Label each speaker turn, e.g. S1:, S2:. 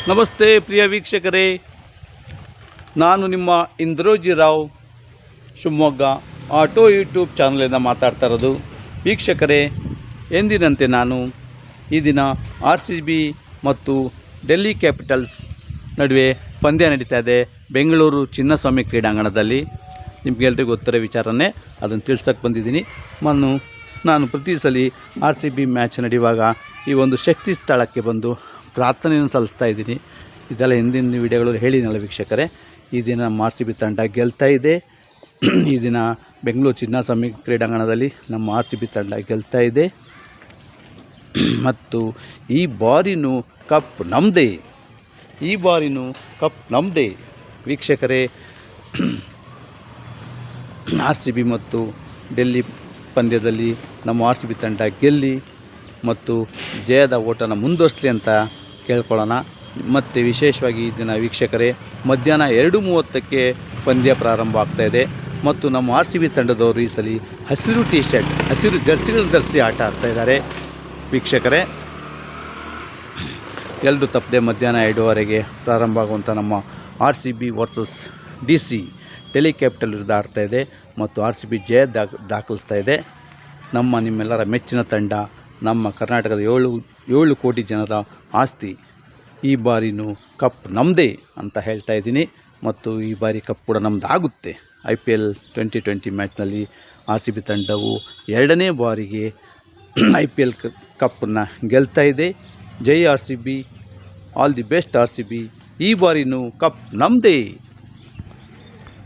S1: ನಮಸ್ತೆ ಪ್ರಿಯ ವೀಕ್ಷಕರೇ, ನಾನು ನಿಮ್ಮ ಇಂದ್ರೋಜಿ ರಾವ್ ಶಿವಮೊಗ್ಗ ಆಟೋ ಯೂಟ್ಯೂಬ್ ಚಾನಲಿಂದ ಮಾತಾಡ್ತಾ ಇರೋದು. ವೀಕ್ಷಕರೇ, ಎಂದಿನಂತೆ ನಾನು ಈ ದಿನ RCB ಮತ್ತು ಡೆಲ್ಲಿ ಕ್ಯಾಪಿಟಲ್ಸ್ ನಡುವೆ ಪಂದ್ಯ ನಡೀತಾ ಇದೆ ಬೆಂಗಳೂರು ಚಿನ್ನಸ್ವಾಮಿ ಕ್ರೀಡಾಂಗಣದಲ್ಲಿ. ನಿಮಗೆಲ್ರಿಗೂ ಗೊತ್ತಿರೋ ವಿಚಾರನೇ ಅದನ್ನು ತಿಳ್ಸೋಕ್ಕೆ ಬಂದಿದ್ದೀನಿ. ನಾನು ಪ್ರತಿ ಸಲ RCB ಮ್ಯಾಚ್ ನಡೆಯುವಾಗ ಈ ಒಂದು ಶಕ್ತಿ ಸ್ಥಳಕ್ಕೆ ಬಂದು ಪ್ರಾರ್ಥನೆಯನ್ನು ಸಲ್ಲಿಸ್ತಾ ಇದ್ದೀನಿ. ಇದೆಲ್ಲ ಹಿಂದಿನ ವಿಡಿಯೋಗಳು ಹೇಳಿದ್ನಲ್ಲ ವೀಕ್ಷಕರೇ. ಈ ದಿನ ನಮ್ಮ RCB ತಂಡ ಗೆಲ್ತಾ ಇದೆ. ಈ ದಿನ ಬೆಂಗಳೂರು ಚಿನ್ನಸ್ವಾಮಿ ಕ್ರೀಡಾಂಗಣದಲ್ಲಿ ನಮ್ಮ RCB ತಂಡ ಗೆಲ್ತಾ ಇದೆ. ಮತ್ತು ಈ ಬಾರಿನೂ ಕಪ್ ನಮ್ಮದೇ, ವೀಕ್ಷಕರೇ. RCB ಮತ್ತು ಡೆಲ್ಲಿ ಪಂದ್ಯದಲ್ಲಿ ನಮ್ಮ RCB ತಂಡ ಗೆಲ್ಲಿ ಮತ್ತು ಜಯದ ಓಟನ ಮುಂದುವರಿಸಲಿ ಅಂತ ಕೇಳ್ಕೊಳ್ಳೋಣ. ಮತ್ತು ವಿಶೇಷವಾಗಿ ಈ ದಿನ ವೀಕ್ಷಕರೇ, ಮಧ್ಯಾಹ್ನ 2:30ಕ್ಕೆ ಪಂದ್ಯ ಪ್ರಾರಂಭ ಆಗ್ತಾಯಿದೆ. ಮತ್ತು ನಮ್ಮ RCB ತಂಡದವರು ಈ ಸಲ ಹಸಿರು ಟಿ ಶರ್ಟ್, ಹಸಿರು ಜರ್ಸಿಗಳನ್ನು ಧರಿಸಿ ಆಟ ಆಡ್ತಾಯಿದ್ದಾರೆ ವೀಕ್ಷಕರೇ. ಎಲ್ಲರೂ ತಪ್ಪದೆ ಮಧ್ಯಾಹ್ನ 2:15ಗೆ ಪ್ರಾರಂಭ ಆಗುವಂಥ ನಮ್ಮ RCB versus DC Delhi capital ವಿರುದ್ಧ ಆಡ್ತಾಯಿದೆ ಮತ್ತು RCB ಜಯ ದಾಖಲಿಸ್ತಾ ಇದೆ. ನಿಮ್ಮೆಲ್ಲರ ಮೆಚ್ಚಿನ ತಂಡ, ನಮ್ಮ ಕರ್ನಾಟಕದ 7 ಕೋಟಿ ಜನರ ಆಸ್ತಿ. ಈ ಬಾರಿನೂ ಕಪ್ ನಮ್ಮದೇ ಅಂತ ಹೇಳ್ತಾ ಇದ್ದೀನಿ. ಮತ್ತು ಈ ಬಾರಿ ಕಪ್ ಕೂಡ ನಮ್ಮದಾಗುತ್ತೆ. IPL 2020 ಮ್ಯಾಚ್ನಲ್ಲಿ RCB ತಂಡವು 2ನೇ ಬಾರಿಗೆ IPL ಕಪ್ಪನ್ನು ಗೆಲ್ತಾ ಇದೆ. ಜೈ RCB, all the best RCB. ಈ ಬಾರಿನೂ ಕಪ್ ನಮ್ಮದೇ.